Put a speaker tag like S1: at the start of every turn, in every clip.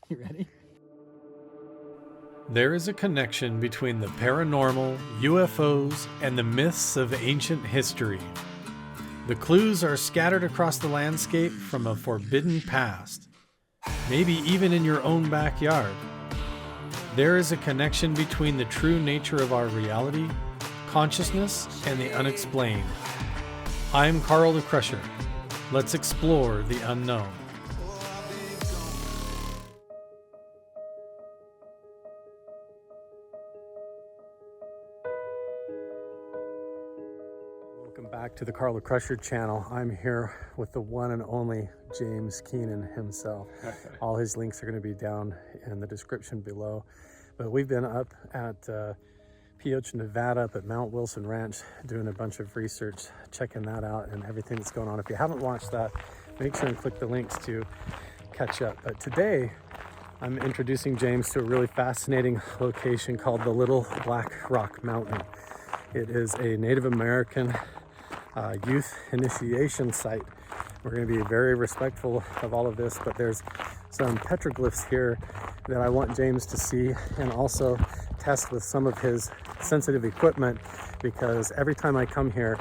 S1: You ready?
S2: There is a connection between the paranormal, UFOs, and the myths of ancient history. The clues are scattered across the landscape from a forbidden past, maybe even in your own backyard. There is a connection between the true nature of our reality, consciousness, and the unexplained. I'm Carl the Crusher. Let's explore the unknown. Welcome back to the Carl the Crusher channel. I'm here with the one and only James Keenan himself. All his links are going to be down in the description below. But we've been up at Pioche, Nevada, up at Mount Wilson Ranch, doing a bunch of research, checking that out and everything that's going on. If you haven't watched that, make sure and click the links to catch up. But today, I'm introducing James to a really fascinating location called the Little Black Rock Mountain. It is a Native American youth initiation site. We're going to be very respectful of all of this, but there's some petroglyphs here that I want James to see and also test with some of his sensitive equipment, because every time I come here,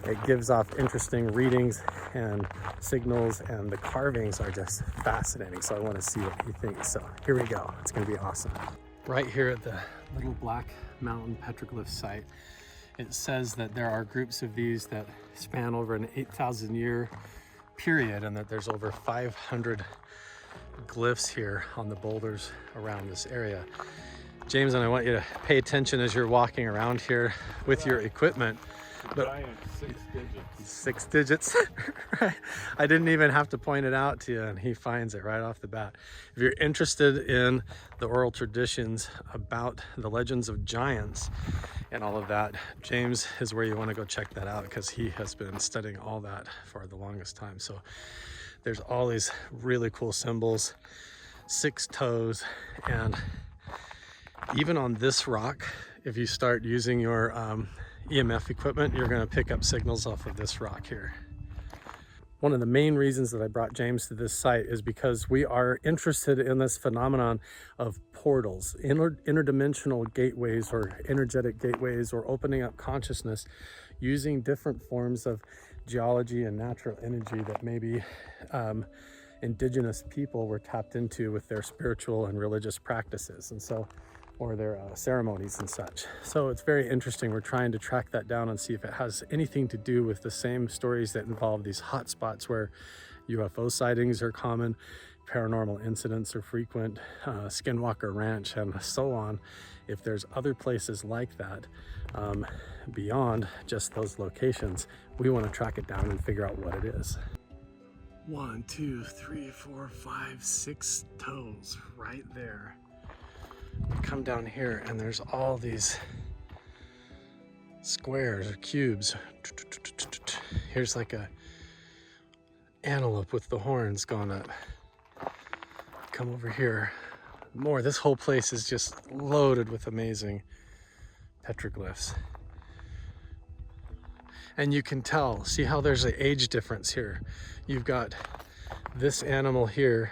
S2: it gives off interesting readings and signals, and the carvings are just fascinating. So I want to see what he thinks. So here we go. It's going to be awesome. Right here at the Little Black Mountain petroglyph site, it says that there are groups of these that span over an 8,000 year period, and that there's over 500 glyphs here on the boulders around this area. James, and I want you to pay attention as you're walking around here with your equipment. But
S3: giant 6 digits.
S2: 6 digits. Right. I didn't even have to point it out to you, and he finds it right off the bat. If you're interested in the oral traditions about the legends of giants and all of that, James is where you want to go check that out, because he has been studying all that for the longest time. So there's all these really cool symbols, 6 toes, and even on this rock, if you start using your EMF equipment, you're going to pick up signals off of this rock here. One of the main reasons that I brought James to this site is because we are interested in this phenomenon of portals, interdimensional gateways or energetic gateways, or opening up consciousness using different forms of geology and natural energy that maybe indigenous people were tapped into with their spiritual and religious practices, and so, or their ceremonies and such. So it's very interesting. We're trying to track that down and see if it has anything to do with the same stories that involve these hotspots where UFO sightings are common, paranormal incidents are frequent, Skinwalker Ranch, and so on. If there's other places like that beyond just those locations, we want to track it down and figure out what it is. 1, 2, 3, 4, 5, 6 toes right there. Come down here and there's all these squares or cubes. Here's like a antelope with the horns going up. Come over here. More. This whole place is just loaded with amazing petroglyphs. And you can tell, see how there's an age difference here. You've got this animal here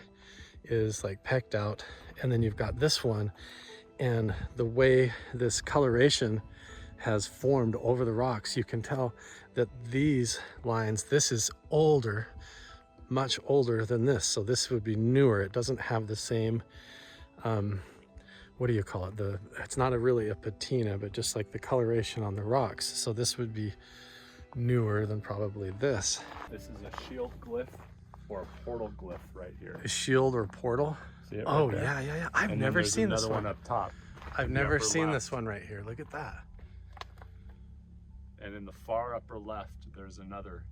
S2: is like pecked out, and then you've got this one, and the way this coloration has formed over the rocks, you can tell that these lines, this is older, much older than this. So this would be newer. It doesn't have the same, what do you call it? It's not really a patina, but just like the coloration on the rocks. So this would be newer than probably this.
S3: This is a shield glyph or a portal glyph right here.
S2: A shield or portal?
S3: See it right
S2: Oh,
S3: there?
S2: yeah. I've never seen this one.
S3: Another one up top.
S2: I've never seen this one right here. Look at that.
S3: And in the far upper left, there's another.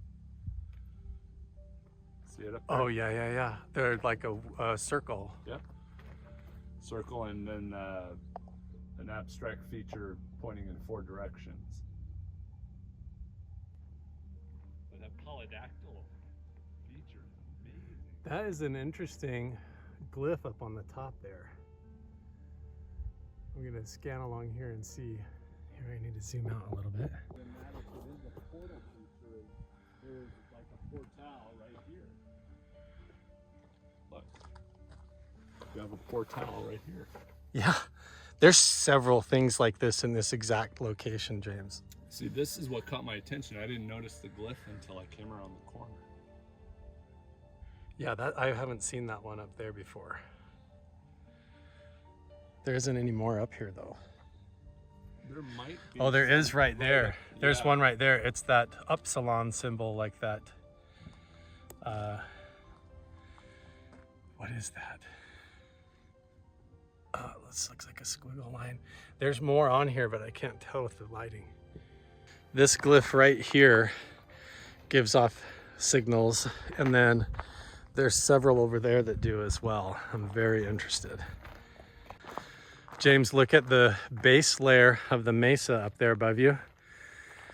S3: See it up there?
S2: Oh, yeah. They're like a circle.
S3: Yep. Circle, and then an abstract feature pointing in 4 directions. But that polydactyl feature is amazing.
S2: That is an interesting glyph up on the top there. I'm gonna scan along here and see. Here, I need to zoom out a little bit.
S3: The portal feature is like a portal right here. Look. You have a portal right here.
S2: Yeah, there's several things like this in this exact location, James.
S3: See, this is what caught my attention. I didn't notice the glyph until I came around the corner.
S2: Yeah, that I haven't seen that one up there before. There isn't any more up here though.
S3: There might be.
S2: Oh, there is right there. There's
S3: Yeah.
S2: one right there. It's that upsilon symbol, like that. What is that? This looks like a squiggle line. There's more on here, but I can't tell with the lighting. This glyph right here gives off signals, and then there's several over there that do as well. I'm very interested. James, look at the base layer of the mesa up there above you.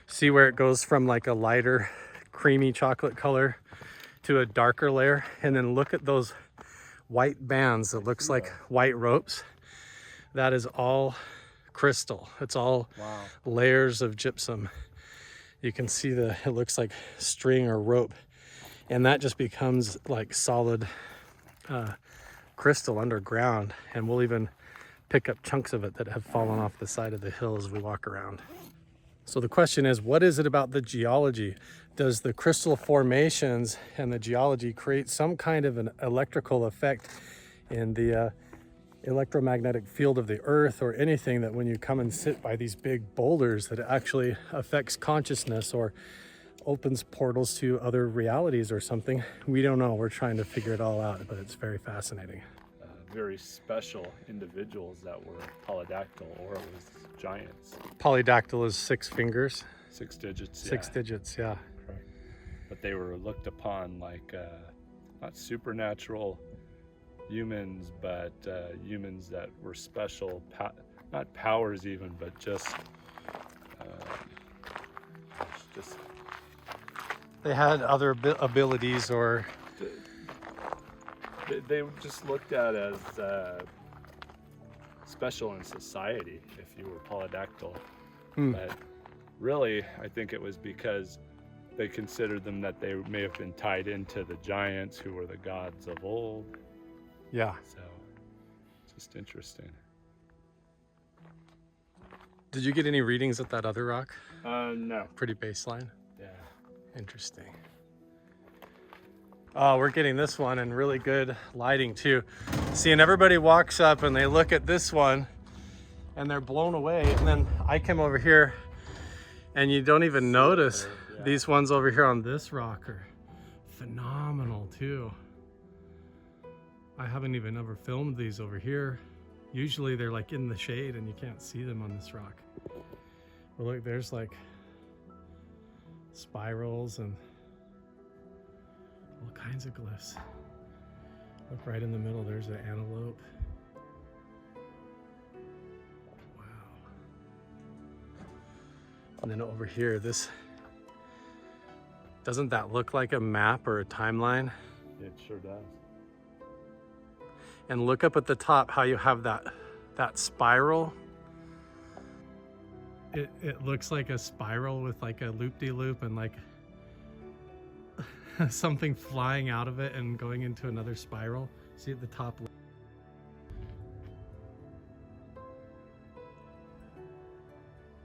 S2: See where it goes from like a lighter creamy chocolate color to a darker layer, and then look at those white bands that looks like white ropes. That is all crystal. It's all layers of gypsum. You can see it looks like string or rope, and that just becomes like solid crystal underground, and we'll even pick up chunks of it that have fallen off the side of the hill as we walk around. So the question is, what is it about the geology? Does the crystal formations and the geology create some kind of an electrical effect in the electromagnetic field of the earth, or anything that when you come and sit by these big boulders that it actually affects consciousness or opens portals to other realities or something? We don't know. We're trying to figure it all out, but it's very fascinating.
S3: Very special individuals that were polydactyl, or it was giants.
S2: Polydactyl is 6 fingers.
S3: 6 digits.
S2: Six digits, yeah.
S3: Correct. But they were looked upon like not supernatural humans, but humans that were special, not powers even, but just
S2: They had other abilities, or
S3: they were just looked at as special in society if you were polydactyl. But really, I think it was because they considered them that they may have been tied into the giants who were the gods of old.
S2: Yeah.
S3: So, just interesting.
S2: Did you get any readings at that other rock?
S3: No.
S2: Pretty baseline.
S3: Yeah.
S2: Interesting. Oh, we're getting this one in really good lighting too. See, and everybody walks up and they look at this one and they're blown away. And then I come over here and you don't even notice these ones over here on this rock are phenomenal too. I haven't even ever filmed these over here. Usually they're like in the shade and you can't see them on this rock. But look, there's like spirals and all kinds of glyphs. Look right in the middle, there's an antelope. Wow. And then over here, this, doesn't that look like a map or a timeline?
S3: It sure does.
S2: And look up at the top how you have that spiral. It looks like a spiral with like a loop-de-loop and like something flying out of it and going into another spiral. See at the top.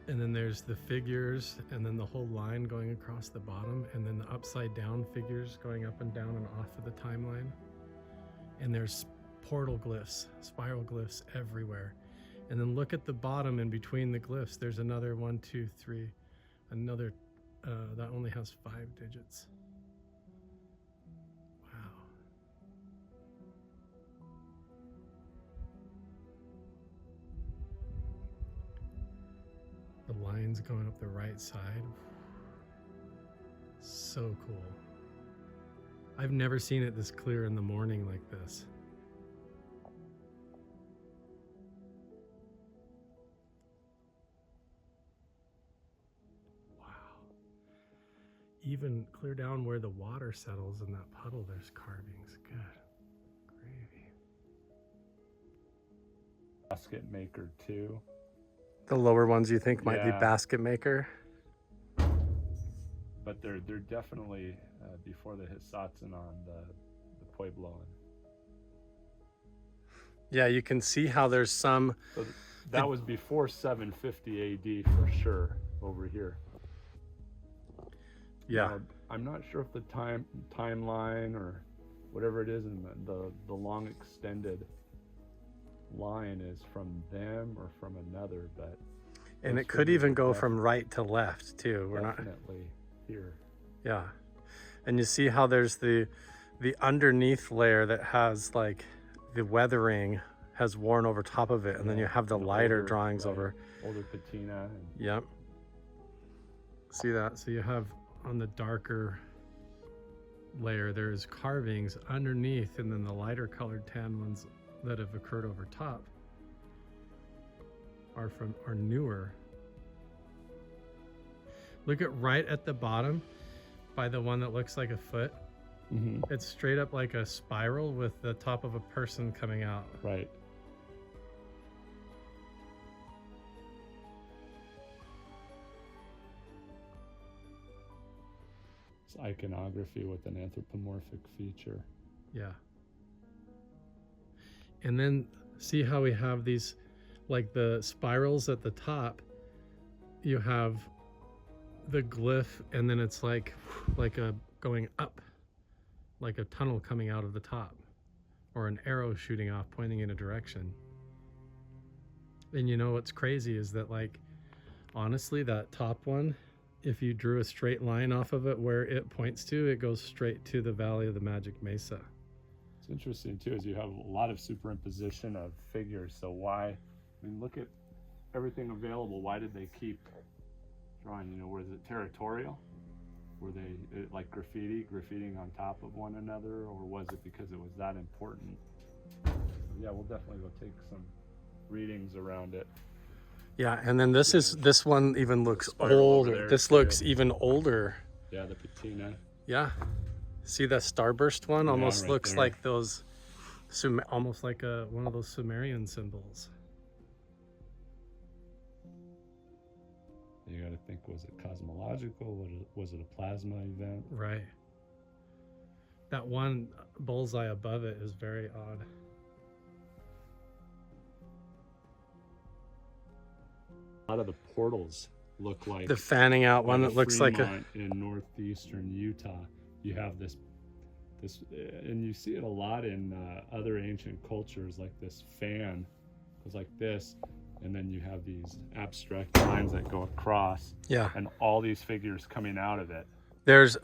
S2: And then there's the figures, and then the whole line going across the bottom, and then the upside down figures going up and down and off of the timeline. And there's portal glyphs, spiral glyphs everywhere. And then look at the bottom in between the glyphs. There's another 1, 2, 3, another that only has 5 digits. Wow. The lines going up the right side. So cool. I've never seen it this clear in the morning like this. Even clear down where the water settles in that puddle, there's carvings. Good gravy.
S3: Basket maker too.
S2: The lower ones you think might be basket maker?
S3: But they're definitely before the hit Satsan on the Puebloan.
S2: Yeah, you can see how there's some.
S3: So that was before 750 AD for sure over here.
S2: Yeah.
S3: Now, I'm not sure if the timeline or whatever it is in the long extended line is from them or from another, but
S2: And it could even go from right to left too. We're not
S3: definitely here.
S2: Yeah. And you see how there's the underneath layer that has like the weathering has worn over top of it, and then you have the lighter
S3: older,
S2: drawings
S3: right,
S2: over.
S3: older patina. And
S2: Yep. See that? So you have on the darker layer there's carvings underneath, and then the lighter colored tan ones that have occurred over top are newer. Look at right at the bottom by the one that looks like a foot. It's straight up like a spiral with the top of a person coming out.
S3: Right. It's iconography with an anthropomorphic feature.
S2: Yeah. And then see how we have these, like the spirals at the top, you have the glyph, and then it's like a going up, like a tunnel coming out of the top, or an arrow shooting off pointing in a direction. And you know what's crazy is that, like, honestly, that top one, if you drew a straight line off of it where it points to, it goes straight to the Valley of the Magic Mesa.
S3: It's interesting too, is you have a lot of superimposition of figures. So why, I mean, look at everything available. Why did they keep drawing? You know, was it territorial? Were they like graffitiing on top of one another, or was it because it was that important? Yeah, we'll definitely go take some readings around it.
S2: Yeah, and then this one even looks older. This looks even older.
S3: Yeah, the patina.
S2: Yeah. See that starburst one? Almost
S3: right
S2: looks
S3: there.
S2: like those, almost like one of those Sumerian symbols.
S3: You got to think, was it cosmological? Was it a plasma event?
S2: Right. That one bullseye above it is very odd.
S3: A lot of the portals look like
S2: The fanning out one that looks like a...
S3: in northeastern Utah. You have this, and you see it a lot in other ancient cultures. Like this fan goes like this, and then you have these abstract lines that go across.
S2: Yeah.
S3: And all these figures coming out of it.
S2: There's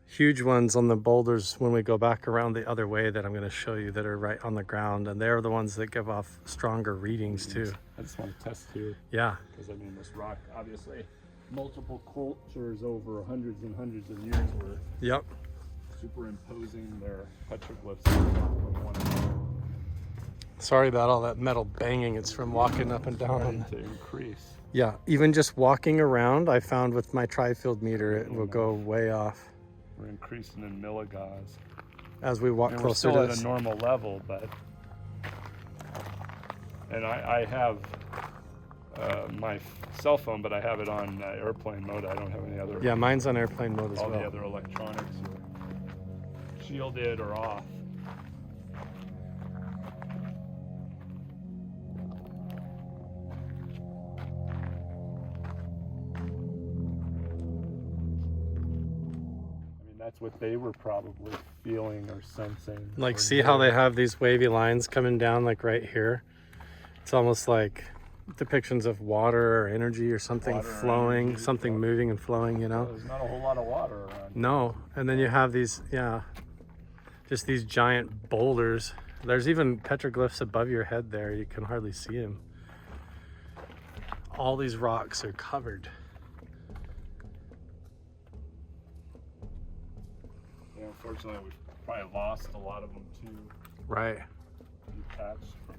S2: huge ones on the boulders when we go back around the other way that I'm going to show you that are right on the ground, and they're the ones that give off stronger readings too.
S3: I just want to test here.
S2: Yeah.
S3: Because I mean, this rock, obviously, multiple cultures over hundreds and hundreds of years were
S2: Yep.
S3: superimposing their petroglyphs on top of one another.
S2: Sorry about all that metal banging. It's from walking up and down on
S3: to increase.
S2: Yeah, even just walking around, I found with my tri-field meter, it will go way off
S3: We're increasing in milligauss.
S2: as we walk
S3: And
S2: closer
S3: we're still
S2: to
S3: at a normal level, but and I have my cell phone, but I have it on airplane mode. I don't have any other.
S2: Yeah, mine's on airplane mode as
S3: all
S2: well.
S3: the other electronics are shielded or off. That's what they were probably feeling or sensing.
S2: Like, see how they have these wavy lines coming down, like right here? It's almost like depictions of water or energy or something flowing,
S3: energy,
S2: something moving and flowing, you know?
S3: There's not a whole lot of water around.
S2: No, and then you have these, yeah, just these giant boulders. There's even petroglyphs above your head there. You can hardly see them. All these rocks are covered.
S3: Unfortunately, we've probably lost a lot of them too.
S2: Right.
S3: Detached from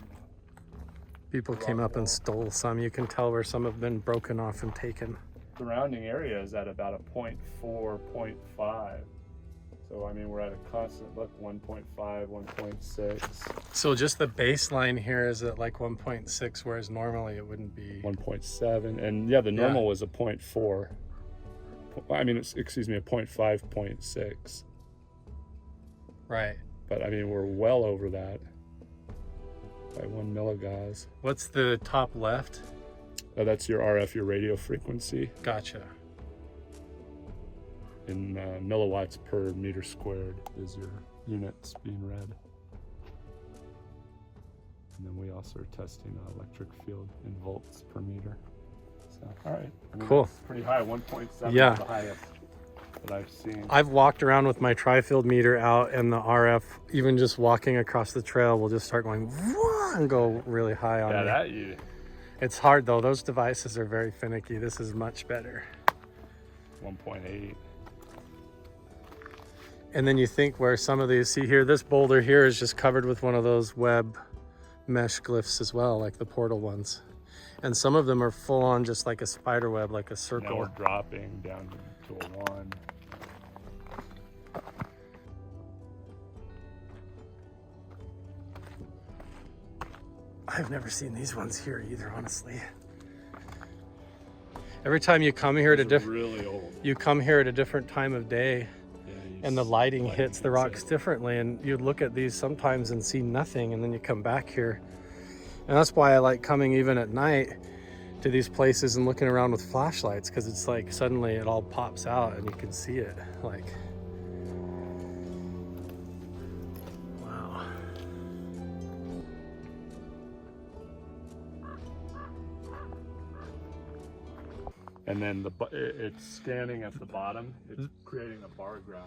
S2: People came up and stole some. You can tell where some have been broken off and taken.
S3: surrounding area is at about a 0.4, 0.5. So I mean, we're at a constant look 1.5, 1.6.
S2: So just the baseline here is at like 1.6, whereas normally it wouldn't be.
S3: 1.7, and yeah, the normal was a 0.4. I mean, excuse me, a 0.5, 0.6.
S2: Right.
S3: But I mean, we're well over that. by 1 milligauss.
S2: What's the top left?
S3: That's your RF, your radio frequency,
S2: Gotcha.
S3: in milliwatts per meter squared is your units being read. And then we also are testing electric field in volts per meter. So, all right. I mean,
S2: Cool.
S3: that's pretty high. 1.7
S2: Yeah.
S3: is the highest that I've seen.
S2: I've walked around with my tri-field meter out, and the RF, even just walking across the trail, will just start going "Whoa," and go really high on
S3: Yeah,
S2: me.
S3: that you.
S2: It's hard though. Those devices are very finicky. This is much better.
S3: 1.8.
S2: And then you think where some of these, see here, this boulder here is just covered with one of those web mesh glyphs as well, like the portal ones. And some of them are full on just like a spider web, like a
S3: Now
S2: circle.
S3: we're dropping down to a 1.
S2: I've never seen these ones here either, honestly. Every time you come here
S3: Those are really old.
S2: you come here at a different time of day,
S3: Yeah,
S2: and the lighting hits the
S3: hits
S2: rocks
S3: it.
S2: differently, and you look at these sometimes and see nothing, and then you come back here. And that's why I like coming even at night to these places and looking around with flashlights, because it's like suddenly it all pops out and you can see it. Like, wow.
S3: And then it's scanning at the bottom. It's creating a bar graph.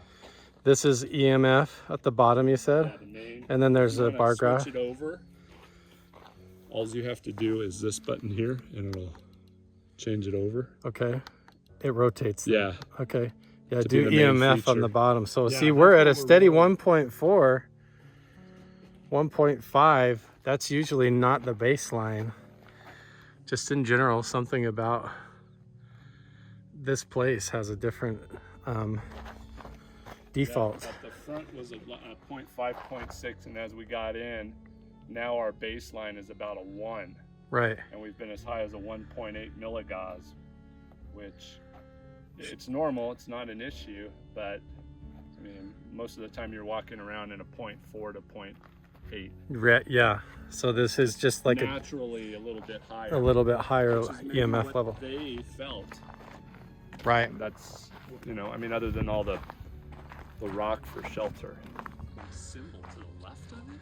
S2: This is EMF at the bottom, you said?
S3: Yeah, the main.
S2: And then there's
S3: You
S2: a
S3: wanna
S2: bar graph.
S3: Switch it over. All you have to do is this button here, and it'll change it over.
S2: Okay. It rotates. them.
S3: Yeah.
S2: Okay. Yeah,
S3: To be
S2: do
S3: the main
S2: EMF on the
S3: feature.
S2: bottom. So
S3: Yeah,
S2: see, we're
S3: that's
S2: at a
S3: what we're
S2: steady
S3: really-
S2: 1.4, 1.5. That's usually not the baseline. Just in general, something about this place has a different default.
S3: Yeah, at the front was a 0.5, 0.6, and as we got in, now our baseline is about a 1,
S2: Right.
S3: and we've been as high as a 1.8 milligauss, which it's normal, it's not an issue, but I mean, most of the time you're walking around in a 0.4 to 0.8.
S2: Yeah. So this is just like
S3: Naturally a little bit higher.
S2: a little bit higher
S3: which is maybe
S2: EMF
S3: what
S2: level.
S3: they felt.
S2: Right.
S3: That's, you know, I mean, other than all the rock for shelter. Symbol to the left of it?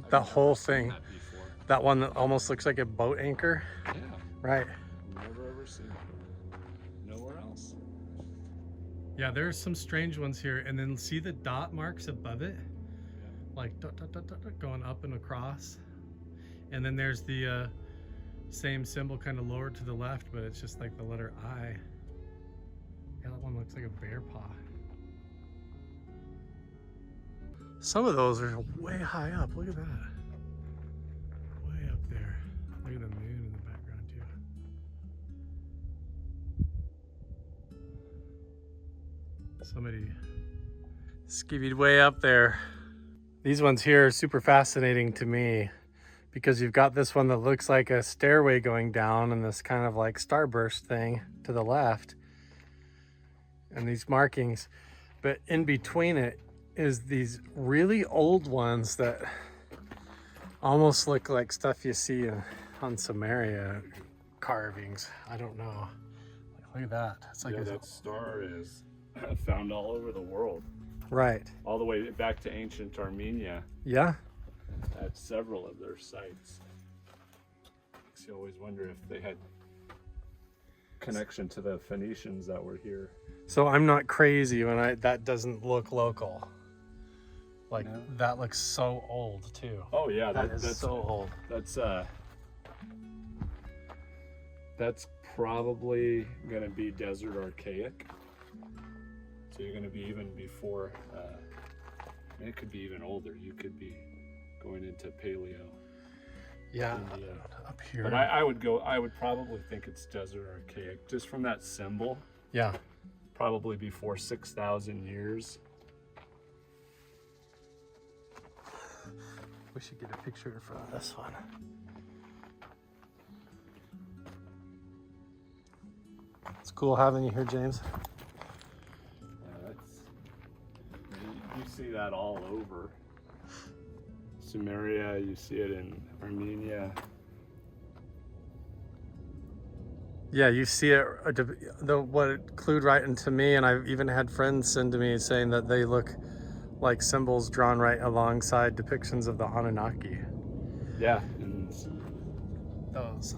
S3: I've
S2: The
S3: never
S2: whole
S3: seen
S2: thing.
S3: that before.
S2: That one that almost looks like a boat anchor.
S3: Yeah,
S2: Right.
S3: never ever seen it. Nowhere else.
S2: Yeah, there's some strange ones here. And then see the dot marks above it? Like dot, dot, dot, dot, dot, going up and across. And then there's the same symbol kind of lower to the left, but it's just like the letter I. Yeah, that one looks like a bear paw. Some of those are way high up. Look at that. Way up there. Look at the moon in the background too. Somebody skivvied way up there. These ones here are super fascinating to me because you've got this one that looks like a stairway going down and this kind of like starburst thing to the left and these markings, but in between it is these really old ones that almost look like stuff you see on Samaria carvings. I don't know. Like, look at that. It's like
S3: Yeah,
S2: a,
S3: that star is found all over the world.
S2: right.
S3: All the way back to ancient Armenia
S2: Yeah.
S3: at several of their sites. Makes you always wonder if they had connection to the Phoenicians that were here.
S2: So I'm not crazy when that doesn't look local. Like
S3: No.
S2: that looks so old too.
S3: Oh yeah,
S2: That is
S3: that's
S2: so old.
S3: That's probably gonna be desert archaic. So you're gonna be even before. It could be even older. You could be going into paleo.
S2: Yeah,
S3: India.
S2: up here.
S3: But I would probably think it's desert archaic just from that symbol.
S2: Yeah.
S3: Probably before 6,000 years.
S2: We should get a picture in front of this one. It's cool having you here, James.
S3: You see that all over. Sumeria, you see it in Armenia.
S2: Yeah, you see it, what it clued right into me, and I've even had friends send to me saying that they look like symbols drawn right alongside depictions of the Anunnaki.
S3: Yeah, and
S2: Those.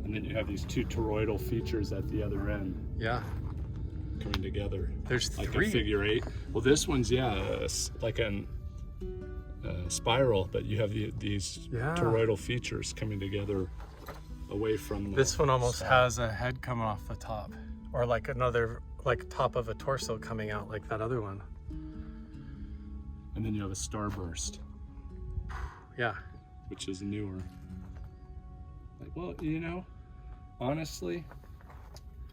S3: and then you have these two toroidal features at the other end
S2: Yeah.
S3: coming together.
S2: There's
S3: Like
S2: three.
S3: a figure eight. Well, this one's, like a spiral, but you have these toroidal features coming together away from the
S2: This one almost
S3: side.
S2: has a head coming off the top, or like another, like top of a torso coming out like that other one.
S3: And then you have a starburst,
S2: Yeah.
S3: which is newer. Like, well, you know, honestly,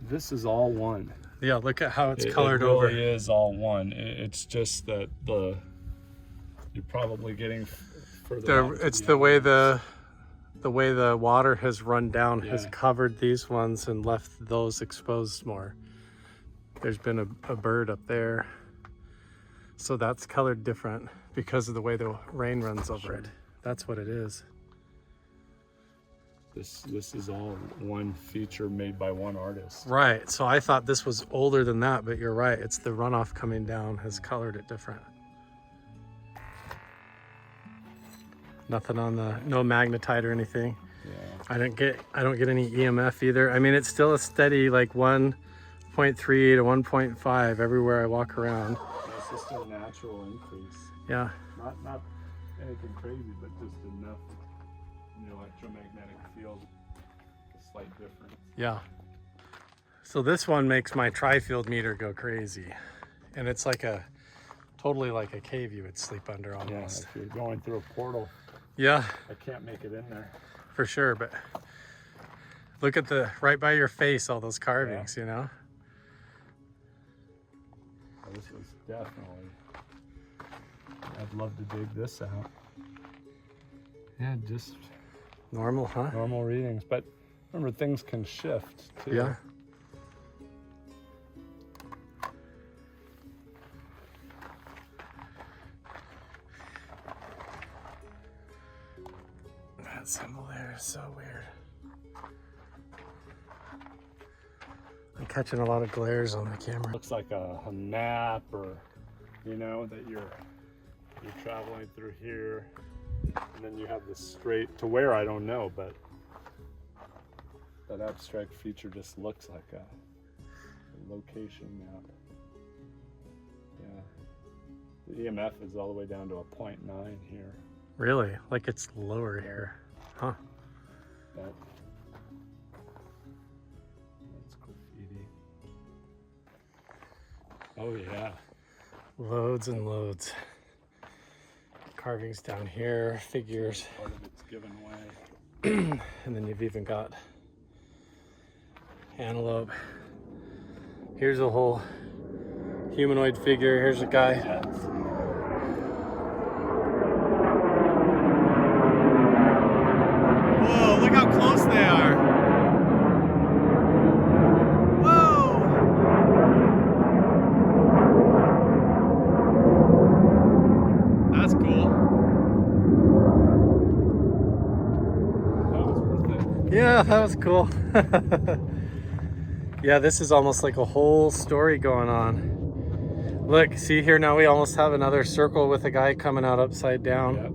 S3: this is all one.
S2: Yeah, look at how it's colored
S3: it really
S2: over.
S3: is all one. It's just that you're probably getting further out to
S2: It's the way the water has run down has
S3: Yeah.
S2: covered these ones and left those exposed more. There's been a bird up there, so that's colored different because of the way the rain runs over it. That's what it is.
S3: This is all one feature made by one artist.
S2: Right, so I thought this was older than that, but you're right, it's the runoff coming down has colored it different. Nothing on no magnetite or anything.
S3: Yeah.
S2: I don't get any EMF either. I mean, it's still a steady like 1.3 to 1.5 everywhere I walk around.
S3: It's just a natural increase.
S2: Yeah.
S3: Not anything crazy, but just enough in the electromagnetic field, a slight difference.
S2: Yeah. So this one makes my tri-field meter go crazy. And it's like totally like a cave you would sleep under almost.
S3: Yeah, if you're going through a portal,
S2: Yeah,
S3: I can't make it in there.
S2: for sure. But look at right by your face, all those carvings, you know?
S3: Well, this was definitely, I'd love to dig this out. Yeah, just
S2: Normal, huh?
S3: normal readings, but remember things can shift too.
S2: Yeah. That symbol there is so weird. I'm catching a lot of glares on the camera.
S3: Looks like a map, or you know, that you're traveling through here, and then you have this straight to where I don't know, but that abstract feature just looks like a location map. Yeah, the EMF is all the way down to a 0.9 here.
S2: Really? Like it's lower here. Huh.
S3: That's graffiti. Oh yeah.
S2: Loads and loads. Carvings down here, figures.
S3: Part of it's given away.
S2: And then you've even got antelope. Here's a whole humanoid figure. Here's a guy. Whoa, look how close they are. Whoa! That's cool.
S3: That was worth it.
S2: Yeah, that was cool. Yeah, this is almost like a whole story going on. Look, see here now we almost have another circle with a guy coming out upside down,
S3: Yep.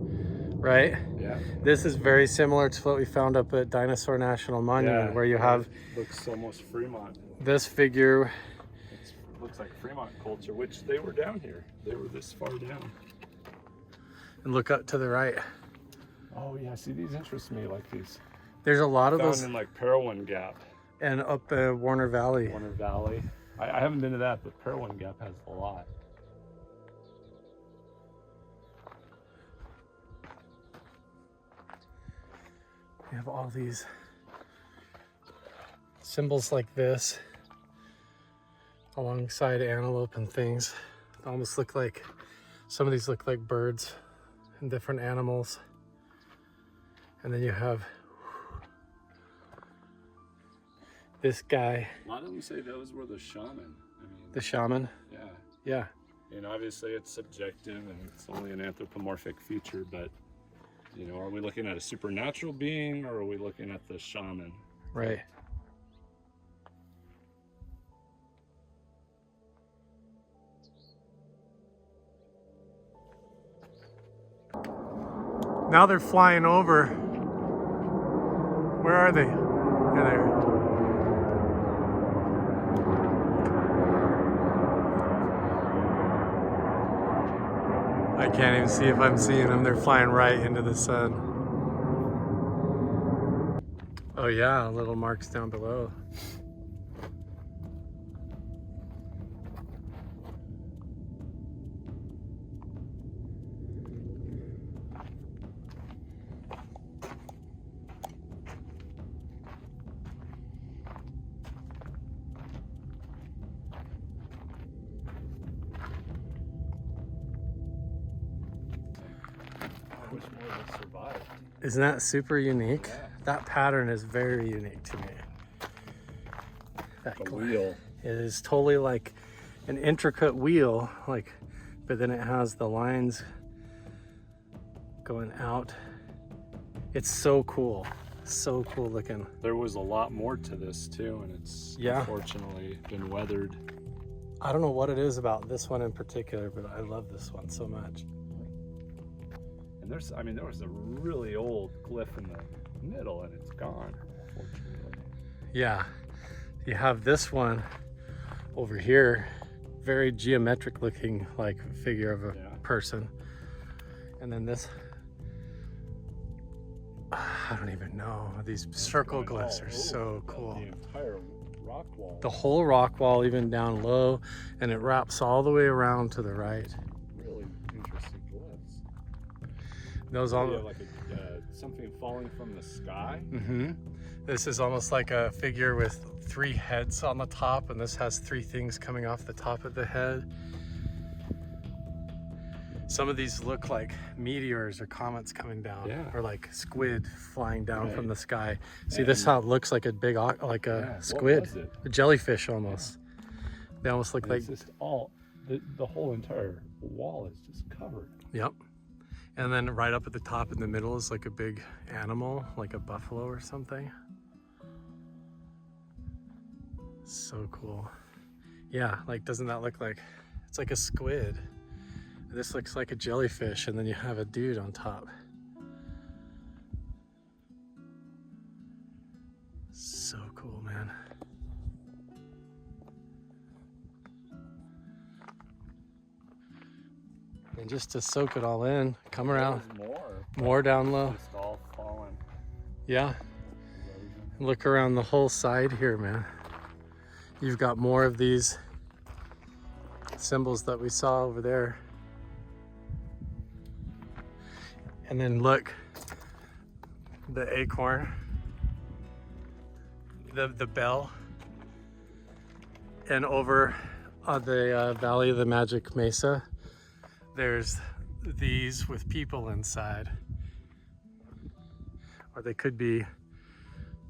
S2: right?
S3: Yeah.
S2: This is very similar to what we found up at Dinosaur National Monument, where you have
S3: looks almost Fremont.
S2: this figure.
S3: It looks like Fremont culture, which they were down here. They were this far down.
S2: And look up to the right.
S3: Oh yeah, see, these interest me, like these
S2: There's a lot of
S3: found
S2: those,
S3: in like Parowan Gap,
S2: and up Warner Valley.
S3: Warner Valley. I haven't been to that, but Parowan Gap has a lot.
S2: We have all these symbols like this alongside antelope and things. They almost look like, some of these look like birds and different animals. And then you have this guy,
S3: A lot of them say those were the shaman. I mean,
S2: the shaman.
S3: yeah.
S2: Yeah.
S3: And obviously it's subjective and it's only an anthropomorphic feature, but you know, are we looking at a supernatural being or are we looking at the shaman?
S2: Right. Now they're flying over. Where are they? They're there. I can't even see if I'm seeing them. They're flying right into the sun. Oh yeah, little marks down below.
S3: I wish more of us survived.
S2: Isn't that super unique?
S3: Yeah.
S2: That pattern is very unique to me. That
S3: The wheel.
S2: It is totally like an intricate wheel, like, but then it has the lines going out. It's so cool. So cool looking.
S3: There was a lot more to this too, and it's unfortunately been weathered.
S2: I don't know what it is about this one in particular, but I love this one so much.
S3: And there's, I mean, there was a really old glyph in the middle and it's gone, unfortunately.
S2: Yeah, you have this one over here, very geometric looking, like figure of a person. And then this, I don't even know. These circle glyphs are so cool.
S3: The entire rock wall.
S2: The whole rock wall, even down low, and it wraps all the way around to the right.
S3: Really interesting glyphs.
S2: Those all
S3: like something falling from the sky.
S2: Mm-hmm. This is almost like a figure with 3 heads on the top, and this has 3 things coming off the top of the head. Some of these look like meteors or comets coming down, or like squid flying down from the sky. See, this how it looks like a big, like a squid, a jellyfish almost. They almost look like.
S3: It's just all the whole entire wall is just covered.
S2: Yep. And then right up at the top in the middle is like a big animal, like a buffalo or something. So cool. Yeah, like doesn't that look like, it's like a squid. This looks like a jellyfish, and then you have a dude on top. So cool, man. And just to soak it all in, come around. More down low.
S3: Just all fallen.
S2: Yeah. Look around the whole side here, man. You've got more of these symbols that we saw over there. And then look, the acorn, the bell, and over on the Valley of the Magic Mesa, there's these with people inside. Or they could be,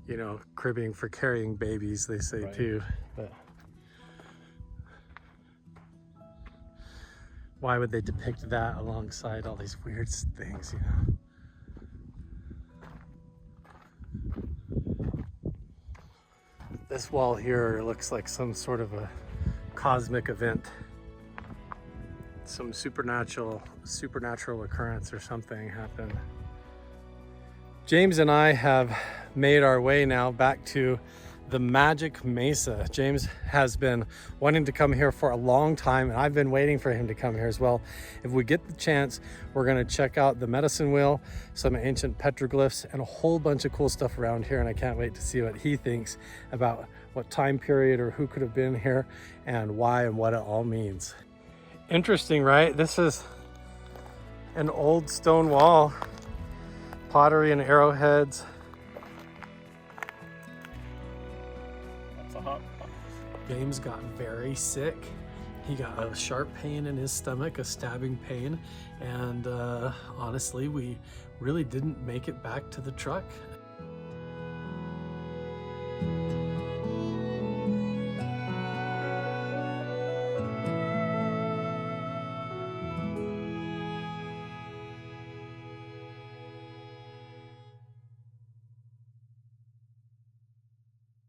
S2: you know, cribbing for carrying babies, they say too. But why would they depict that alongside all these weird things, you know? This wall here looks like some sort of a cosmic event. Some supernatural occurrence or something happened. James and I have made our way now back to the Magic Mesa. James has been wanting to come here for a long time, and I've been waiting for him to come here as well. If we get the chance, we're gonna check out the medicine wheel, some ancient petroglyphs, and a whole bunch of cool stuff around here, and I can't wait to see what he thinks about what time period or who could have been here and why and what it all means. Interesting, right? This is an old stone wall, pottery and arrowheads. James got very sick. He got a sharp pain in his stomach, a stabbing pain, and honestly, we really didn't make it back to the truck